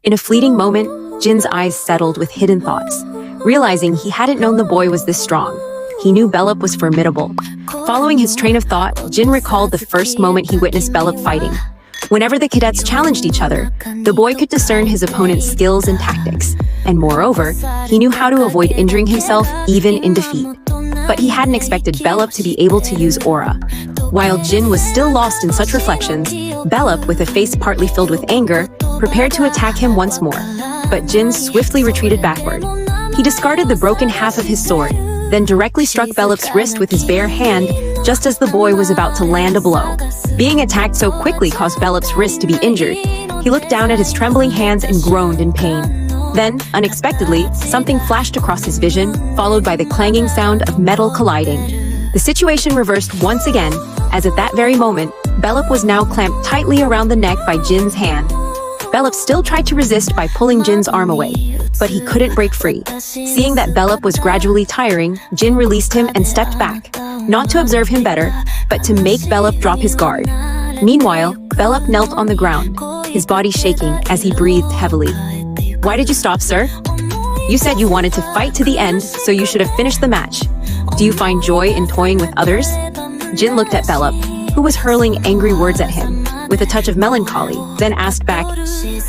In a fleeting moment, Jin's eyes settled with hidden thoughts. Realizing he hadn't known the boy was this strong, he knew Belop was formidable. Following his train of thought, Jin recalled the first moment he witnessed Belop fighting. Whenever the cadets challenged each other, the boy could discern his opponent's skills and tactics. And moreover, he knew how to avoid injuring himself even in defeat. But he hadn't expected Belop to be able to use aura. While Jin was still lost in such reflections, Belop, with a face partly filled with anger, prepared to attack him once more. But Jin swiftly retreated backward. He discarded the broken half of his sword, then directly struck Belop's wrist with his bare hand, just as the boy was about to land a blow. Being attacked so quickly caused Belop's wrist to be injured. He looked down at his trembling hands and groaned in pain. Then, unexpectedly, something flashed across his vision, followed by the clanging sound of metal colliding. The situation reversed once again, as at that very moment, Belop was now clamped tightly around the neck by Jin's hand. Belop still tried to resist by pulling Jin's arm away, but he couldn't break free. Seeing that Belop was gradually tiring, Jin released him and stepped back, not to observe him better, but to make Belop drop his guard. Meanwhile, Belop knelt on the ground, his body shaking as he breathed heavily. "Why did you stop, sir? You said you wanted to fight to the end, so you should have finished the match. Do you find joy in toying with others?" Jin looked at Belop, who was hurling angry words at him, with a touch of melancholy, then asked back,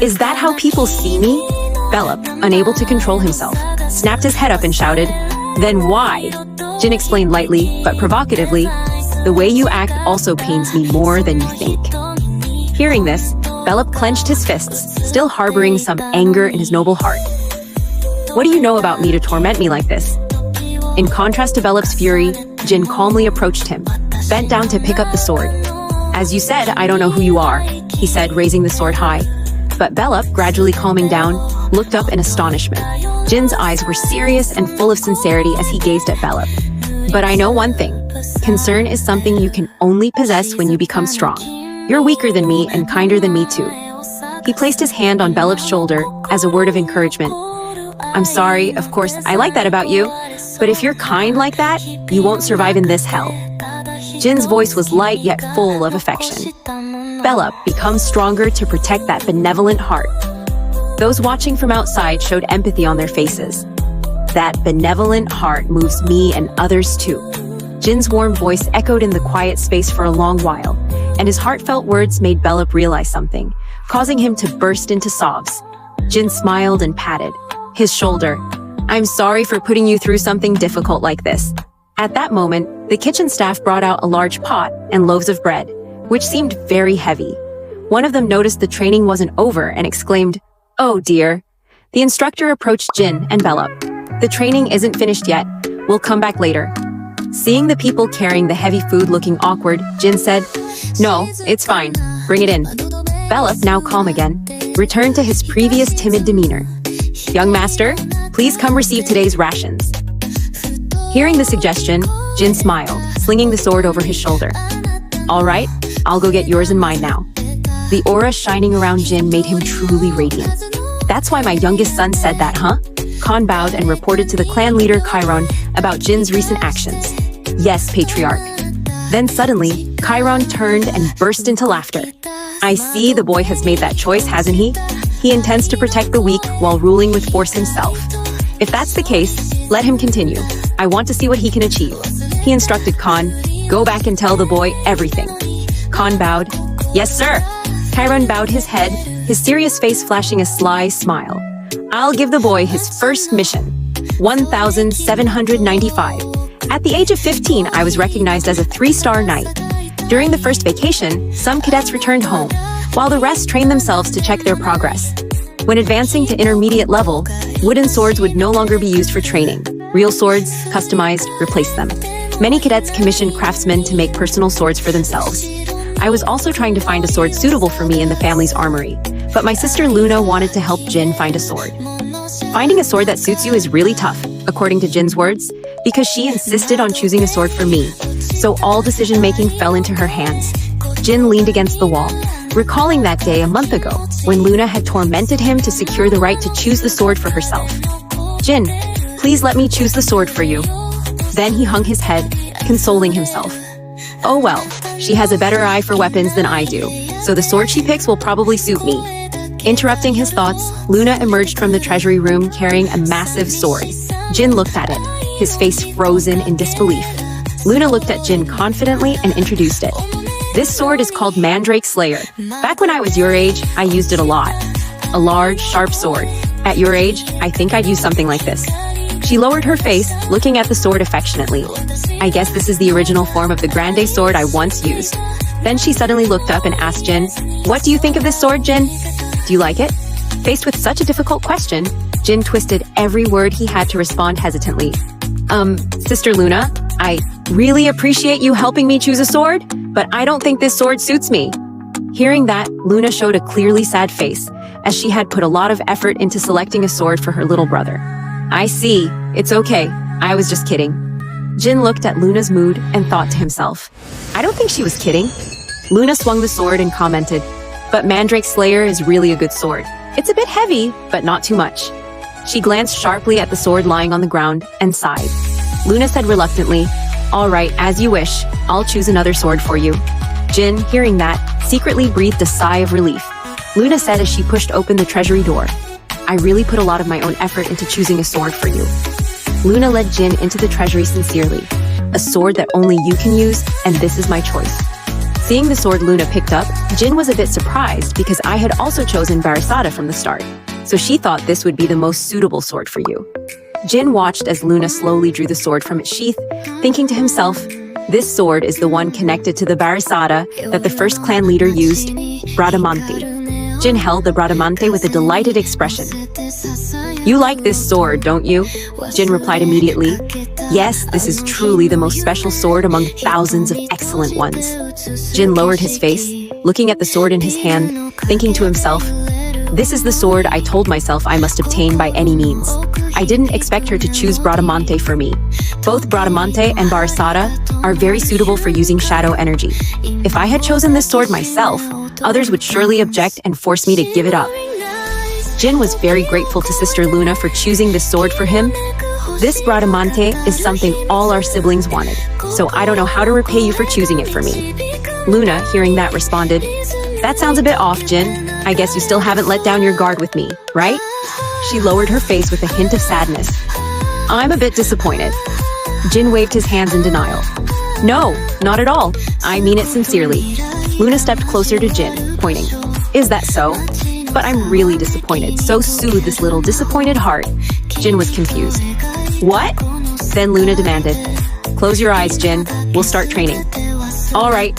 "Is that how people see me?" Belop, unable to control himself, snapped his head up and shouted, "Then why?" Jin explained lightly, but provocatively, "The way you act also pains me more than you think." Hearing this, Belop clenched his fists, still harboring some anger in his noble heart. "What do you know about me to torment me like this?" In contrast to Belop's fury, Jin calmly approached him, bent down to pick up the sword. "As you said, I don't know who you are," he said, raising the sword high. But Belop, gradually calming down, looked up in astonishment. Jin's eyes were serious and full of sincerity as he gazed at Belop. "But I know one thing. Concern is something you can only possess when you become strong. You're weaker than me and kinder than me too." He placed his hand on Belop's shoulder as a word of encouragement. "I'm sorry, of course, I like that about you. But if you're kind like that, you won't survive in this hell." Jin's voice was light yet full of affection. Belop, become stronger to protect that benevolent heart. Those watching from outside showed empathy on their faces. "That benevolent heart moves me and others too." Jin's warm voice echoed in the quiet space for a long while, and his heartfelt words made Belop realize something, causing him to burst into sobs. Jin smiled and patted his shoulder. "I'm sorry for putting you through something difficult like this." At that moment, the kitchen staff brought out a large pot and loaves of bread, which seemed very heavy. One of them noticed the training wasn't over and exclaimed, "Oh dear." The instructor approached Jin and Belop. "The training isn't finished yet. We'll come back later." Seeing the people carrying the heavy food looking awkward, Jin said, "No, it's fine. Bring it in." Belop, now calm again, returned to his previous timid demeanor. "Young master, please come receive today's rations." Hearing the suggestion, Jin smiled, slinging the sword over his shoulder. "All right, I'll go get yours and mine now." The aura shining around Jin made him truly radiant. "That's why my youngest son said that, huh?" Khan bowed and reported to the clan leader Chiron about Jin's recent actions. "Yes, Patriarch." Then suddenly, Chiron turned and burst into laughter. "I see the boy has made that choice, hasn't he? He intends to protect the weak while ruling with force himself. If that's the case, let him continue. I want to see what he can achieve." He instructed Khan, "Go back and tell the boy everything." Khan bowed. "Yes, sir." Chiron bowed his head, his serious face flashing a sly smile. "I'll give the boy his first mission. 1795. At the age of 15, I was recognized as a 3-star knight. During the first vacation, some cadets returned home, while the rest trained themselves to check their progress. When advancing to intermediate level, wooden swords would no longer be used for training. Real swords, customized, replaced them. Many cadets commissioned craftsmen to make personal swords for themselves. I was also trying to find a sword suitable for me in the family's armory, but my sister Luna wanted to help Jin find a sword. Finding a sword that suits you is really tough, according to Jin's words, because she insisted on choosing a sword for me, so all decision-making fell into her hands. Jin leaned against the wall, recalling that day a month ago when Luna had tormented him to secure the right to choose the sword for herself. "Jin, please let me choose the sword for you." Then he hung his head, consoling himself. "Oh well, she has a better eye for weapons than I do, so the sword she picks will probably suit me." Interrupting his thoughts, Luna emerged from the treasury room carrying a massive sword. Jin looked at it, his face frozen in disbelief. Luna looked at Jin confidently and introduced it. This sword is called Mandrake Slayer. Back when I was your age, I used it a lot. A large, sharp sword. At your age, I think I'd use something like this. She lowered her face, looking at the sword affectionately. I guess this is the original form of the grande sword I once used. Then she suddenly looked up and asked Jin, "What do you think of this sword, Jin? Do you like it?" Faced with such a difficult question, Jin twisted every word he had to respond hesitantly. Sister Luna, I really appreciate you helping me choose a sword, but I don't think this sword suits me. Hearing that, Luna showed a clearly sad face, as she had put a lot of effort into selecting a sword for her little brother. I see. It's okay. I was just kidding. Jin looked at Luna's mood and thought to himself, I don't think she was kidding. Luna swung the sword and commented, but Mandrake Slayer is really a good sword. It's a bit heavy, but not too much. She glanced sharply at the sword lying on the ground and sighed. Luna said reluctantly, All right, as you wish. I'll choose another sword for you. Jin, hearing that, secretly breathed a sigh of relief. Luna said as she pushed open the treasury door, I really put a lot of my own effort into choosing a sword for you. Luna led Jin into the treasury sincerely. A sword that only you can use, and this is my choice. Seeing the sword Luna picked up, Jin was a bit surprised because I had also chosen Barasada from the start, so she thought this would be the most suitable sword for you. Jin watched as Luna slowly drew the sword from its sheath, thinking to himself, this sword is the one connected to the Barasada that the first clan leader used, Bradamante. Jin held the Bradamante with a delighted expression. You like this sword, don't you? Jin replied immediately. Yes, this is truly the most special sword among thousands of excellent ones. Jin lowered his face, looking at the sword in his hand, thinking to himself, this is the sword I told myself I must obtain by any means. I didn't expect her to choose Bradamante for me. Both Bradamante and Barasada are very suitable for using shadow energy. If I had chosen this sword myself, others would surely object and force me to give it up. Jin was very grateful to Sister Luna for choosing this sword for him. This Bradamante is something all our siblings wanted, so I don't know how to repay you for choosing it for me. Luna, hearing that, responded, That sounds a bit off, Jin. I guess you still haven't let down your guard with me, right? She lowered her face with a hint of sadness. I'm a bit disappointed. Jin waved his hands in denial. No, not at all. I mean it sincerely. Luna stepped closer to Jin, pointing. Is that so? But I'm really disappointed, so soothe this little disappointed heart. Jin was confused. What? Then Luna demanded. Close your eyes, Jin. We'll start training. All right.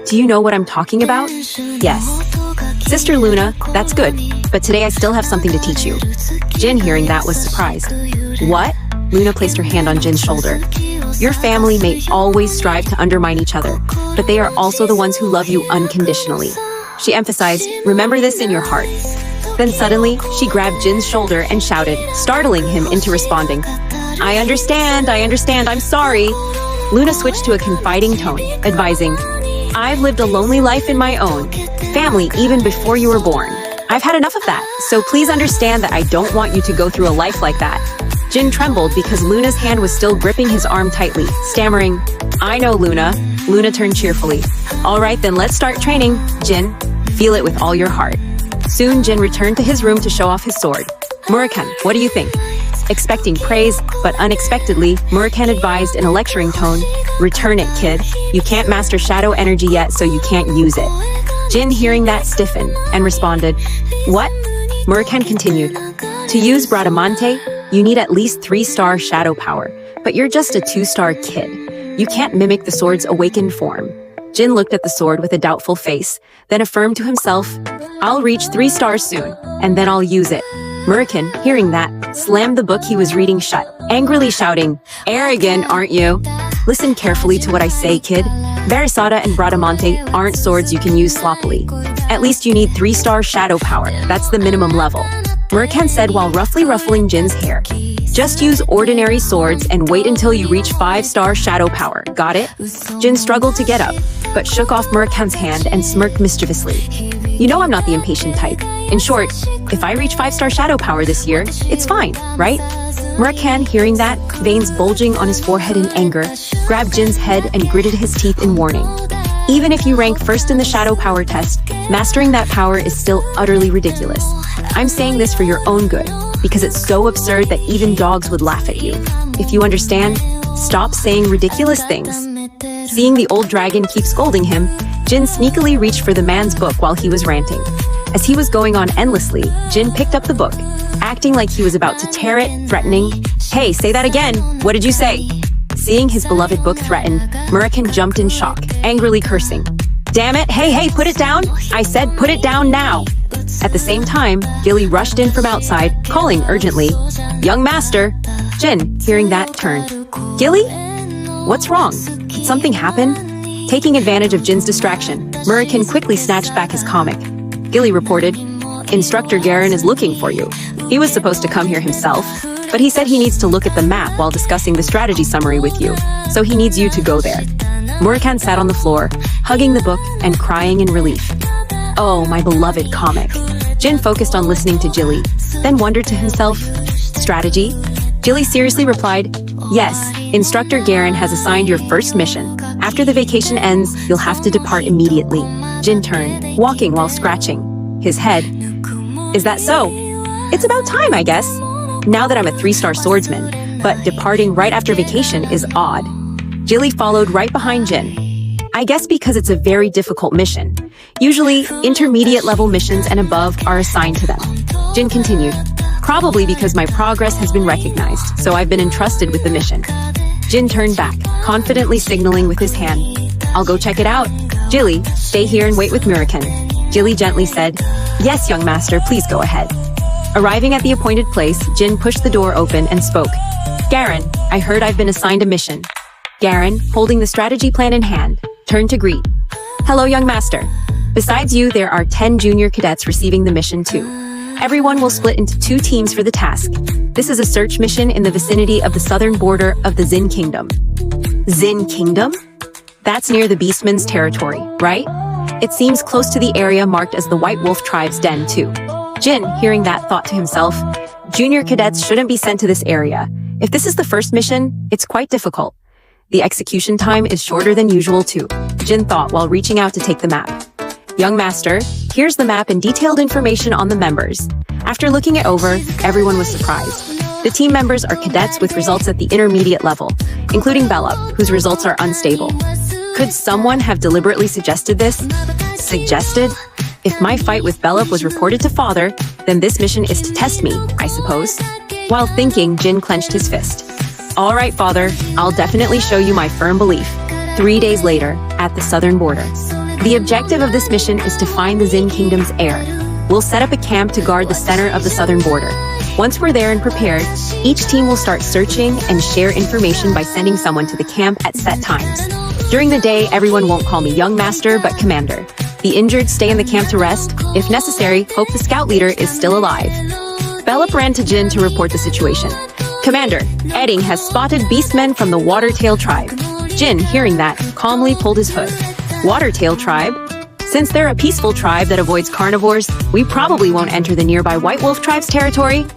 Do you know what I'm talking about? Yes. Sister Luna, that's good, but today I still have something to teach you. Jin, hearing that, was surprised. What? Luna placed her hand on Jin's shoulder. Your family may always strive to undermine each other, but they are also the ones who love you unconditionally. She emphasized, remember this in your heart. Then suddenly, she grabbed Jin's shoulder and shouted, startling him into responding. I understand, I'm sorry. Luna switched to a confiding tone, advising, I've lived a lonely life in my own family even before you were born. I've had enough of that, so please understand that I don't want you to go through a life like that. Jin trembled because Luna's hand was still gripping his arm tightly, stammering, I know, Luna. Luna turned cheerfully. All right, then let's start training, Jin. Feel it with all your heart. Soon, Jin returned to his room to show off his sword. Murakhan, what do you think? Expecting praise, but unexpectedly, Murakhan advised in a lecturing tone, return it, kid. You can't master shadow energy yet, so you can't use it. Jin, hearing that, stiffened and responded, What? Murakhan continued, To use Bradamante, you need at least 3-star shadow power, but you're just a 2-star kid. You can't mimic the sword's awakened form. Jin looked at the sword with a doubtful face, then affirmed to himself, I'll reach 3 stars soon, and then I'll use it. Murakhan, hearing that, slammed the book he was reading shut, angrily shouting, Arrogant, aren't you? Listen carefully to what I say, kid. Barasada and Bradamante aren't swords you can use sloppily. At least you need 3-star shadow power. That's the minimum level. Murakhan said while roughly ruffling Jin's hair. Just use ordinary swords and wait until you reach 5-star shadow power. Got it? Jin struggled to get up, but shook off Murakhan's hand and smirked mischievously. You know I'm not the impatient type. In short, if I reach 5-star shadow power this year, it's fine, right? Murakhan, hearing that, veins bulging on his forehead in anger, grabbed Jin's head and gritted his teeth in warning. Even if you rank first in the shadow power test, mastering that power is still utterly ridiculous. I'm saying this for your own good, because it's so absurd that even dogs would laugh at you. If you understand, stop saying ridiculous things. Seeing the old dragon keep scolding him, Jin sneakily reached for the man's book while he was ranting. As he was going on endlessly, Jin picked up the book, acting like he was about to tear it, threatening, "Hey, say that again! What did you say?" Seeing his beloved book threatened, Murakami jumped in shock, angrily cursing. "Damn it, hey, put it down! I said put it down now!" At the same time, Gilly rushed in from outside, calling urgently, "Young master!" Jin, hearing that, turned. "Gilly? What's wrong? Did something happen?" Taking advantage of Jin's distraction, Murakami quickly snatched back his comic. Gilly reported, "Instructor Garen is looking for you. He was supposed to come here himself, but he said he needs to look at the map while discussing the strategy summary with you, so he needs you to go there." Murakami sat on the floor, hugging the book and crying in relief. Oh, my beloved comic. Jin focused on listening to Gilly, then wondered to himself, strategy? Gilly seriously replied, "Yes, Instructor Garen has assigned your first mission. After the vacation ends, you'll have to depart immediately." Jin turned, walking while scratching his head. "Is that so? It's about time, I guess. Now that I'm a 3-star swordsman, but departing right after vacation is odd." Gilly followed right behind Jin. "I guess because it's a very difficult mission. Usually, intermediate level missions and above are assigned to them." Jin continued, "Probably because my progress has been recognized, so I've been entrusted with the mission." Jin turned back, confidently signaling with his hand. "I'll go check it out. Gilly, stay here and wait with Murakami." Gilly gently said, "Yes, young master, please go ahead." Arriving at the appointed place, Jin pushed the door open and spoke. "Garen, I heard I've been assigned a mission." Garen, holding the strategy plan in hand, turned to greet. "Hello, young master. Besides you, there are 10 junior cadets receiving the mission too. Everyone will split into 2 teams for the task. This is a search mission in the vicinity of the southern border of the Xin Kingdom." Xin Kingdom? That's near the Beastman's territory, right? It seems close to the area marked as the White Wolf tribe's den too. Jin, hearing that, thought to himself, junior cadets shouldn't be sent to this area. If this is the first mission, it's quite difficult. The execution time is shorter than usual too, Jin thought while reaching out to take the map. "Young master, here's the map and detailed information on the members." After looking it over, everyone was surprised. The team members are cadets with results at the intermediate level, including Bella, whose results are unstable. Could someone have deliberately suggested this? Suggested? If my fight with Bellup was reported to father, then this mission is to test me, I suppose. While thinking, Jin clenched his fist. "All right, father, I'll definitely show you my firm belief." 3 days later, at the southern border. The objective of this mission is to find the Xin Kingdom's heir. We'll set up a camp to guard the center of the southern border. Once we're there and prepared, each team will start searching and share information by sending someone to the camp at set times. During the day, everyone won't call me young master, but commander. The injured stay in the camp to rest. If necessary, hope the scout leader is still alive. Bellup ran to Jin to report the situation. "Commander, Edding has spotted beastmen from the Watertail tribe." Jin, hearing that, calmly pulled his hood. Watertail tribe? Since they're a peaceful tribe that avoids carnivores, we probably won't enter the nearby White Wolf tribe's territory,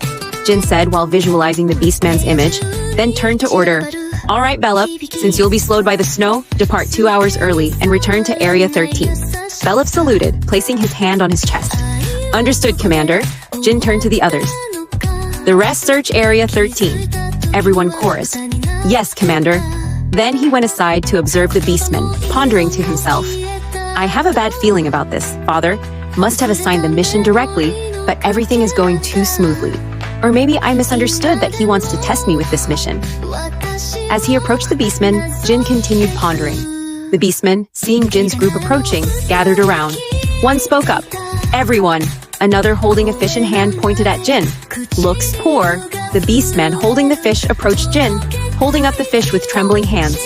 Jin said while visualizing the beastman's image, then turned to order. "All right, Bellup, since you'll be slowed by the snow, depart 2 hours early and return to Area 13. Bellup saluted, placing his hand on his chest. "Understood, Commander." Jin turned to the others. "The rest search Area 13. Everyone chorused. "Yes, Commander." Then he went aside to observe the beastman, pondering to himself. "I have a bad feeling about this, father. Must have assigned the mission directly, but everything is going too smoothly. Or maybe I misunderstood that he wants to test me with this mission." As he approached the beastman, Jin continued pondering. The beastmen, seeing Jin's group approaching, gathered around. One spoke up. "Everyone." Another holding a fish in hand pointed at Jin. "Looks poor." The beastman holding the fish approached Jin, holding up the fish with trembling hands.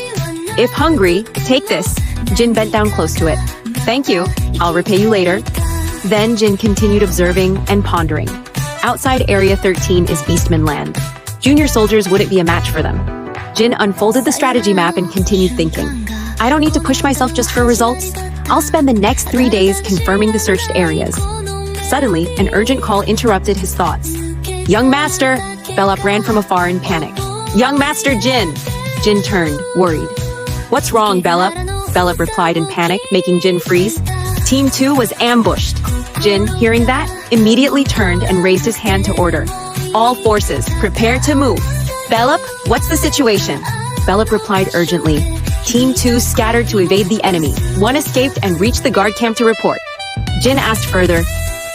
"If hungry, take this." Jin bent down close to it. "Thank you. I'll repay you later." Then Jin continued observing and pondering. Outside Area 13 is Beastman land. Junior soldiers wouldn't be a match for them. Jin unfolded the strategy map and continued thinking. "I don't need to push myself just for results. I'll spend the next 3 days confirming the searched areas." Suddenly, an urgent call interrupted his thoughts. "Young master!" Bellup ran from afar in panic. "Young master Jin!" Jin turned, worried. "What's wrong, Bellup?" Bellup replied in panic, making Jin freeze. Team 2 was ambushed. Jin, hearing that, immediately turned and raised his hand to order. All forces, prepare to move. Bellup, what's the situation? Bellup replied urgently. Team 2 scattered to evade the enemy. One escaped and reached the guard camp to report. Jin asked further,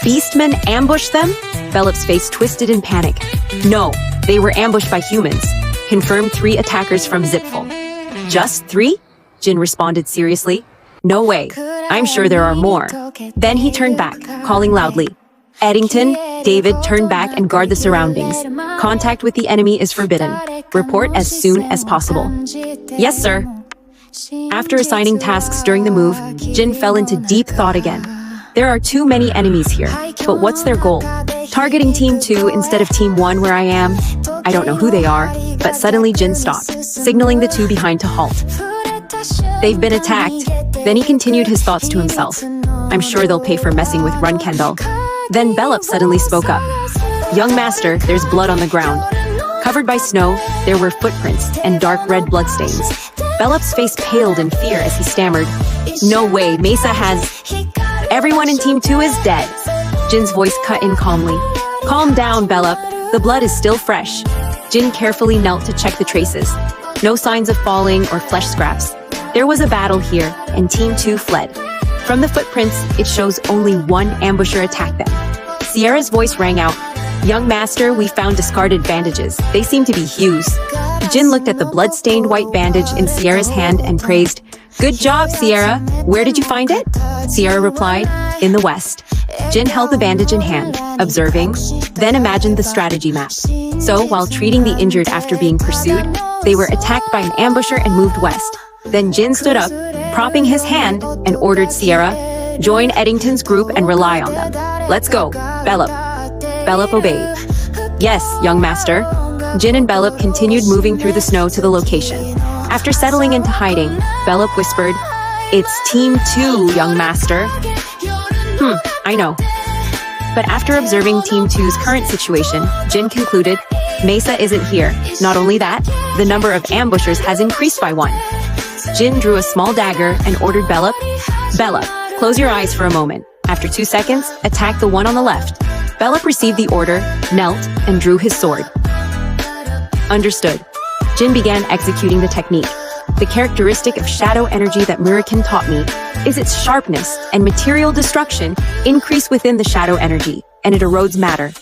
Beastmen ambushed them? Bellup's face twisted in panic. No, they were ambushed by humans. Confirmed 3 attackers from Zipful. Just 3? Jin responded seriously. No way. I'm sure there are more. Then he turned back, calling loudly. Eddington, David, turn back and guard the surroundings. Contact with the enemy is forbidden. Report as soon as possible. Yes, sir. After assigning tasks during the move, Jin fell into deep thought again. There are too many enemies here, but what's their goal? Targeting Team 2 instead of Team 1 where I am? I don't know who they are, but suddenly Jin stopped, signaling the 2 behind to halt. They've been attacked. Then he continued his thoughts to himself. I'm sure they'll pay for messing with Run Kendall. Then Bellup suddenly spoke up. Young master, there's blood on the ground. Covered by snow, there were footprints and dark red bloodstains. Bellup's face paled in fear as he stammered. No way, Mesa has... Everyone in Team 2 is dead. Jin's voice cut in calmly. Calm down, Bellup. The blood is still fresh. Jin carefully knelt to check the traces. No signs of falling or flesh scraps. There was a battle here, and Team 2 fled. From the footprints, it shows only one ambusher attacked them. Sierra's voice rang out. Young master, we found discarded bandages. They seem to be Hugh's. Jin looked at the blood-stained white bandage in Sierra's hand and praised. Good job, Sierra. Where did you find it? Sierra replied, in the west. Jin held the bandage in hand, observing, then imagined the strategy map. So, while treating the injured after being pursued, they were attacked by an ambusher and moved west. Then Jin stood up, propping his hand, and ordered Sierra, join Eddington's group and rely on them. Let's go, Bellup. Bellup obeyed. Yes, young master. Jin and Bellup continued moving through the snow to the location. After settling into hiding, Bellup whispered, It's Team 2, young master. I know. But after observing Team 2's current situation, Jin concluded, Mesa isn't here. Not only that, the number of ambushers has increased by 1. Jin drew a small dagger and ordered Bellup, Bellup, close your eyes for a moment. After 2 seconds, attack the one on the left. Bellup received the order, knelt, and drew his sword. Understood. Jin began executing the technique. The characteristic of shadow energy that Murikin taught me is its sharpness and material destruction increase within the shadow energy, and it erodes matter.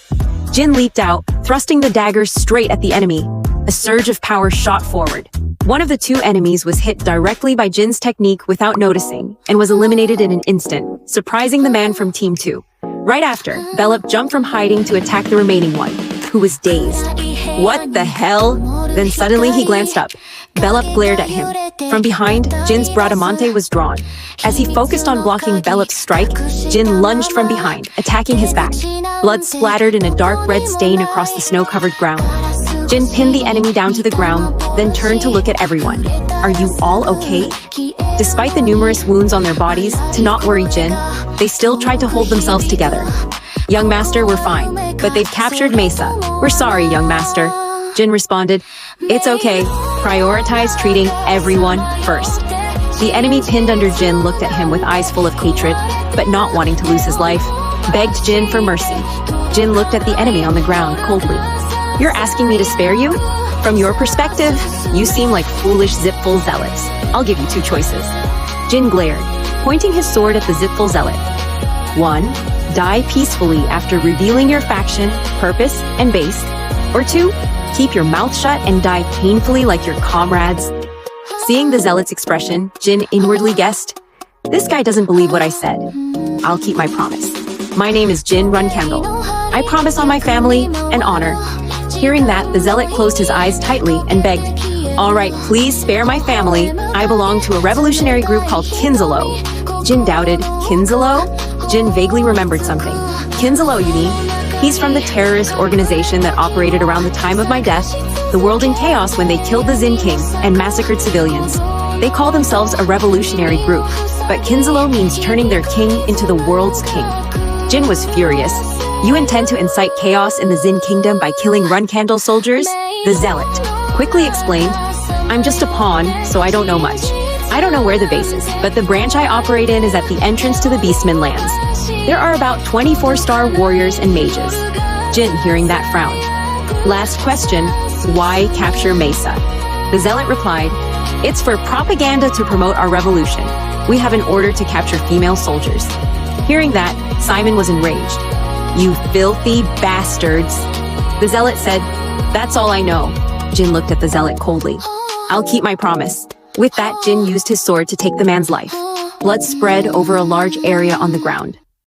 Jin leaped out, thrusting the dagger straight at the enemy. A surge of power shot forward. One of the 2 enemies was hit directly by Jin's technique without noticing, and was eliminated in an instant, surprising the man from Team 2. Right after, Bellup jumped from hiding to attack the remaining one, who was dazed. What the hell? Then suddenly he glanced up. Bellup glared at him. From behind, Jin's Bradamante was drawn. As he focused on blocking Bellup's strike, Jin lunged from behind, attacking his back. Blood splattered in a dark red stain across the snow-covered ground. Jin pinned the enemy down to the ground, then turned to look at everyone. Are you all okay? Despite the numerous wounds on their bodies, to not worry Jin, they still tried to hold themselves together. Young master, we're fine, but they've captured Mesa. We're sorry, young master. Jin responded, It's okay. Prioritize treating everyone first. The enemy pinned under Jin looked at him with eyes full of hatred, but not wanting to lose his life, begged Jin for mercy. Jin looked at the enemy on the ground coldly. You're asking me to spare you? From your perspective, you seem like foolish Zipful zealots. I'll give you 2 choices. Jin glared, pointing his sword at the Zipful zealot. 1. Die peacefully after revealing your faction, purpose, and base. Or 2. Keep your mouth shut and die painfully like your comrades. Seeing the zealot's expression, Jin inwardly guessed, this guy doesn't believe what I said. I'll keep my promise. My name is Jin Runkendall. I promise on my family and honor. Hearing that, the zealot closed his eyes tightly and begged, All right, please spare my family. I belong to a revolutionary group called Kinsalow. Jin doubted. Kinsalow? Jin vaguely remembered something. Kinsalow, you mean? He's from the terrorist organization that operated around the time of my death, the world in chaos when they killed the Zin King and massacred civilians. They call themselves a revolutionary group, but Kinsalow means turning their king into the world's king. Jin was furious. You intend to incite chaos in the Zin Kingdom by killing Runkendall soldiers? The zealot quickly explained, I'm just a pawn, so I don't know much. I I don't know where the base is, but the branch I operate in is at the entrance to the Beastman lands. There are about 24-star warriors and mages. Jin, hearing that, frowned. Last question, why capture Mesa? The zealot replied, it's for propaganda to promote our revolution. We have an order to capture female soldiers. Hearing that, Simon was enraged. You filthy bastards. The zealot said, that's all I know. Jin looked at the zealot coldly. I'll keep my promise. With that, Jin used his sword to take the man's life. Blood spread over a large area on the ground.